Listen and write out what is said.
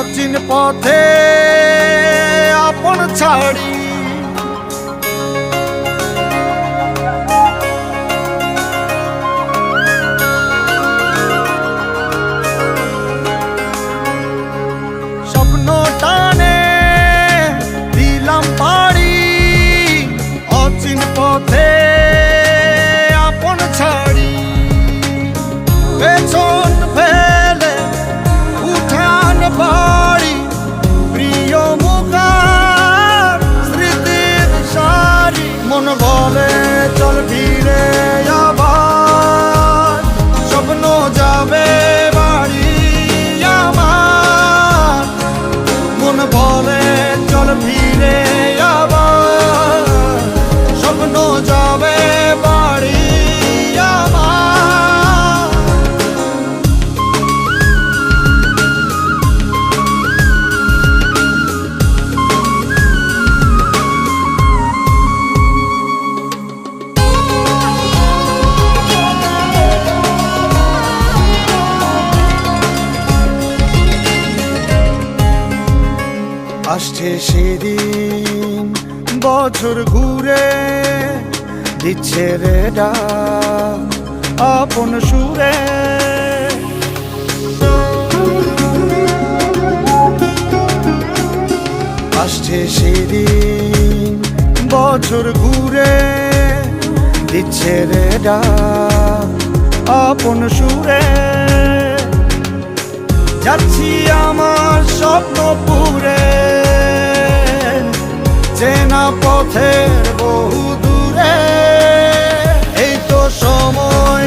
অচিন পথে আপন ছাড়ি স্বপ্ন টানে দিলাম পাড়ি অচিন পথে আপন ছাড়ি পেছন ফেলে উঠান বাড়ি প্রিয় মুখার স্মৃতির সারি মন বলে চল ফিরে আবার স্বপ্ন যাবে বাড়ি আমার মন বলে চল ফিরে আবার স্বপ্ন যাবে বাড়ি আমার আসছে সেদিন বছর ঘুরে দিচ্ছে রে ডাক আপন সুরে আসছে সেদিন বছর ঘুরে দিচ্ছে রে ডাক আপন সুরে যাচ্ছি আমার স্বপ্ন পুরে চেনা পথের বহু দূরে এই তো সময়